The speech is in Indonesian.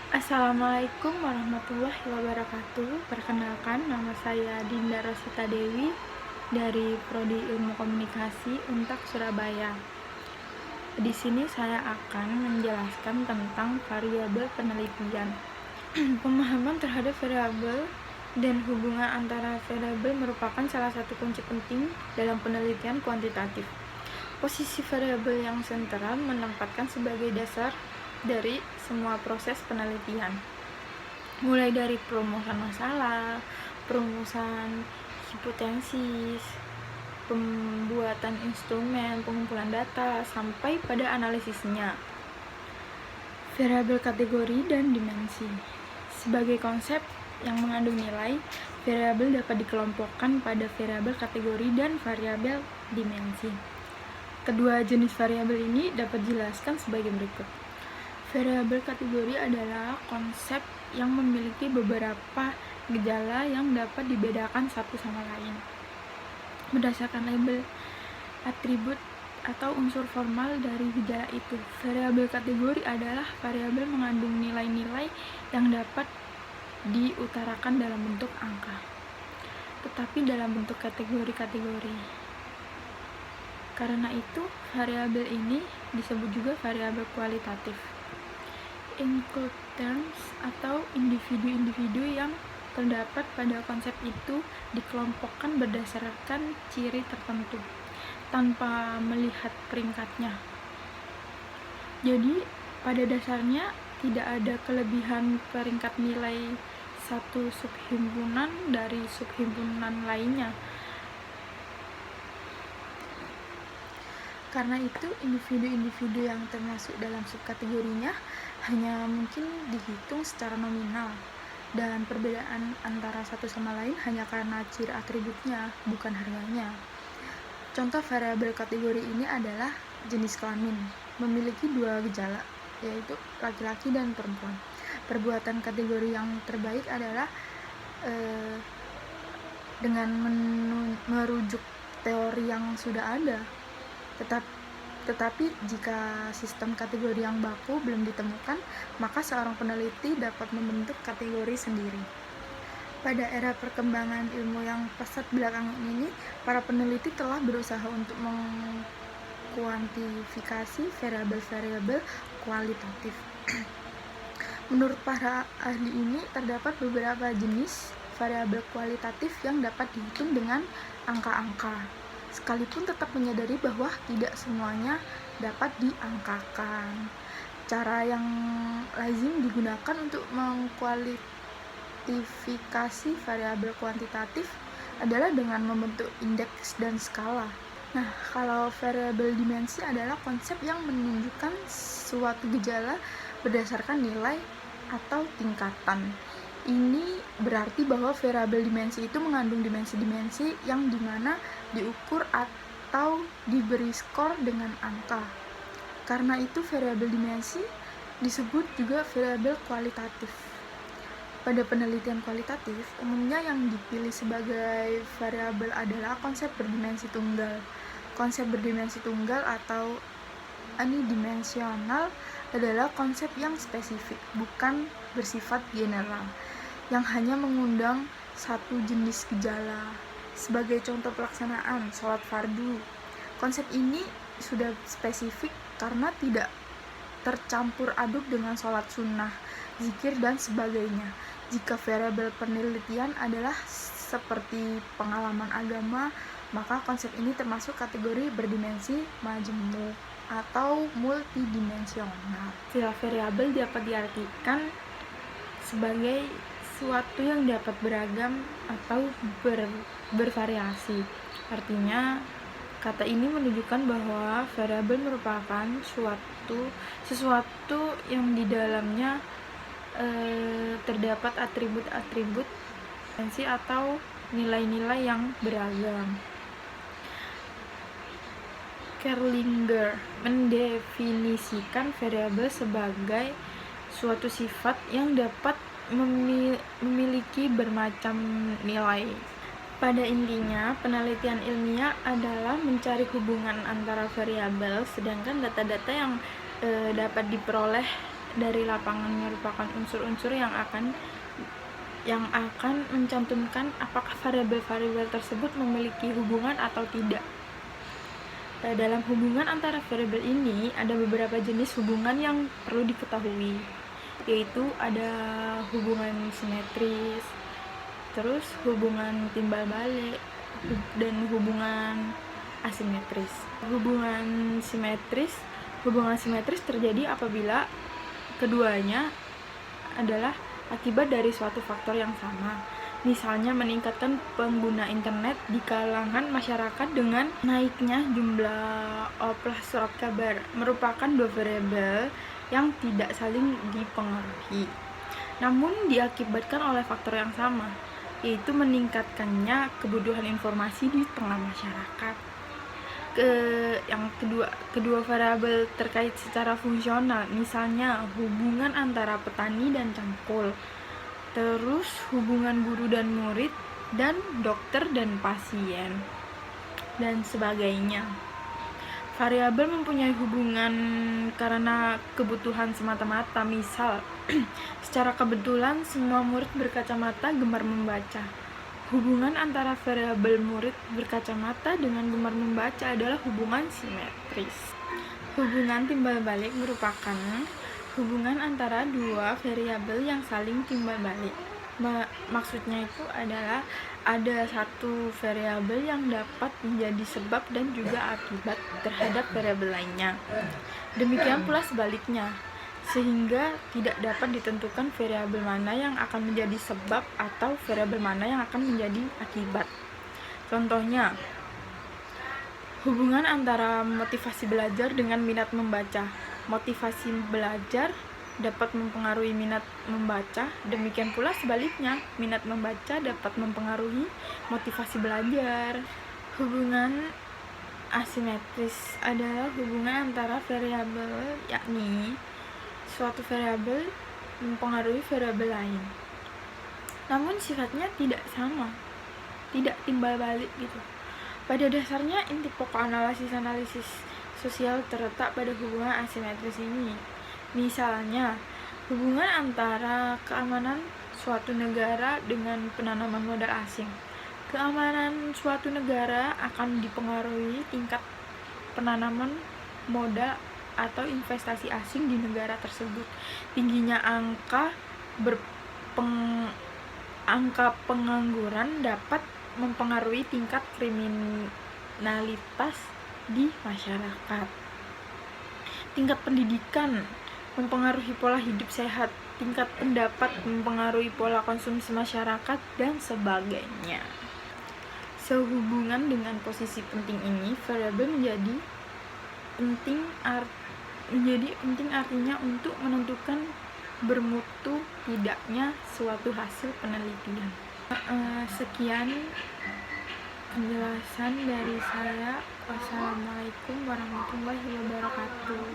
Assalamualaikum warahmatullahi wabarakatuh. Perkenalkan, nama saya Dinda Rosita Dewi dari Prodi Ilmu Komunikasi Untak Surabaya. Di sini saya akan menjelaskan tentang variabel penelitian. Pemahaman terhadap variabel dan hubungan antara variabel merupakan salah satu kunci penting dalam penelitian kuantitatif. Posisi variabel yang sentral menempatkan sebagai dasar dari semua proses penelitian, mulai dari perumusan masalah, perumusan hipotesis, pembuatan instrumen, pengumpulan data, sampai pada analisisnya. Variabel kategori dan dimensi. Sebagai konsep yang mengandung nilai, variabel dapat dikelompokkan pada variabel kategori dan variabel dimensi. Kedua jenis variabel ini dapat dijelaskan sebagai berikut. Variabel kategori adalah konsep yang memiliki beberapa gejala yang dapat dibedakan satu sama lain berdasarkan label, atribut, atau unsur formal dari gejala itu. Variabel kategori adalah variabel mengandung nilai-nilai yang dapat diutarakan dalam bentuk angka, tetapi dalam bentuk kategori-kategori. Karena itu, variabel ini disebut juga variabel kualitatif. Include terms atau individu-individu yang terdapat pada konsep itu dikelompokkan berdasarkan ciri tertentu tanpa melihat peringkatnya. Jadi, pada dasarnya tidak ada kelebihan peringkat nilai satu subhimpunan dari subhimpunan lainnya. Karena itu, individu-individu yang termasuk dalam subkategorinya hanya mungkin dihitung secara nominal, dan perbedaan antara satu sama lain hanya karena ciri atributnya, bukan harganya. Contoh variabel kategori ini adalah jenis kelamin, memiliki dua gejala, yaitu laki-laki dan perempuan. Perbuatan kategori yang terbaik adalah dengan merujuk teori yang sudah ada. Tetapi jika sistem kategori yang baku belum ditemukan, maka seorang peneliti dapat membentuk kategori sendiri. Pada era perkembangan ilmu yang pesat belakangan ini, para peneliti telah berusaha untuk mengkuantifikasi variabel-variabel kualitatif. Menurut para ahli ini, terdapat beberapa jenis variabel kualitatif yang dapat dihitung dengan angka-angka, sekalipun tetap menyadari bahwa tidak semuanya dapat diangkakan. Cara yang lazim digunakan untuk mengkuantifikasi variabel kuantitatif adalah dengan membentuk indeks dan skala. Nah, kalau variabel dimensi adalah konsep yang menunjukkan suatu gejala berdasarkan nilai atau tingkatan. Ini berarti bahwa variabel dimensi itu mengandung dimensi-dimensi yang dimana diukur atau diberi skor dengan angka. Karena itu variabel dimensi disebut juga variabel kualitatif. Pada penelitian kualitatif, umumnya yang dipilih sebagai variabel adalah konsep berdimensi tunggal. Konsep berdimensi tunggal atau unidimensional adalah konsep yang spesifik, bukan bersifat general, yang hanya mengundang satu jenis gejala. Sebagai contoh pelaksanaan sholat fardu, konsep ini sudah spesifik karena tidak tercampur aduk dengan sholat sunnah, zikir, dan sebagainya. Jika variabel penelitian adalah seperti pengalaman agama, maka konsep ini termasuk kategori berdimensi majemuk atau multidimensional. Istilah variabel dapat diartikan sebagai suatu yang dapat beragam atau bervariasi. Artinya, kata ini menunjukkan bahwa variabel merupakan sesuatu yang di dalamnya terdapat atribut-atribut dimensi atau nilai-nilai yang beragam. Kerlinger mendefinisikan variabel sebagai suatu sifat yang dapat memiliki bermacam nilai. Pada intinya, penelitian ilmiah adalah mencari hubungan antara variabel, sedangkan data-data yang dapat diperoleh dari lapangan merupakan unsur-unsur yang akan mencantumkan apakah variabel-variabel tersebut memiliki hubungan atau tidak. Dalam hubungan antara variabel ini ada beberapa jenis hubungan yang perlu diketahui, yaitu ada hubungan simetris, terus hubungan timbal balik, dan hubungan asimetris. Hubungan simetris terjadi apabila keduanya adalah akibat dari suatu faktor yang sama. Misalnya meningkatkan pengguna internet di kalangan masyarakat dengan naiknya jumlah surat kabar merupakan dua variabel yang tidak saling dipengaruhi, namun diakibatkan oleh faktor yang sama, yaitu meningkatkannya kebutuhan informasi di tengah masyarakat. Yang kedua variabel terkait secara fungsional, misalnya hubungan antara petani dan cangkul, terus hubungan guru dan murid, dan dokter dan pasien, dan sebagainya. Variabel mempunyai hubungan karena kebutuhan semata-mata. Misal, secara kebetulan semua murid berkacamata gemar membaca. Hubungan antara variabel murid berkacamata dengan gemar membaca adalah hubungan simetris. Hubungan timbal balik merupakan hubungan antara dua variabel yang saling timbal balik. Maksudnya itu adalah ada satu variabel yang dapat menjadi sebab dan juga akibat terhadap variabel lainnya. Demikian pula sebaliknya, sehingga tidak dapat ditentukan variabel mana yang akan menjadi sebab atau variabel mana yang akan menjadi akibat. Contohnya, hubungan antara motivasi belajar dengan minat membaca. Motivasi belajar dapat mempengaruhi minat membaca, demikian pula sebaliknya, minat membaca dapat mempengaruhi motivasi belajar. Hubungan asimetris adalah hubungan antara variabel, yakni suatu variabel mempengaruhi variabel lain, namun sifatnya tidak sama, tidak timbal balik gitu. Pada dasarnya, inti pokok analisis sosial terletak pada hubungan asimetris ini. Misalnya, hubungan antara keamanan suatu negara dengan penanaman modal asing. Keamanan suatu negara akan dipengaruhi tingkat penanaman modal atau investasi asing di negara tersebut. Tingginya angka pengangguran dapat mempengaruhi tingkat kriminalitas di masyarakat. Tingkat pendidikan mempengaruhi pola hidup sehat, tingkat pendapat mempengaruhi pola konsumsi masyarakat, dan sebagainya. Sehubungan dengan posisi penting ini, variabel menjadi penting artinya untuk menentukan bermutu tidaknya suatu hasil penelitian. Sekian penjelasan dari saya. Wassalamualaikum warahmatullahi wabarakatuh.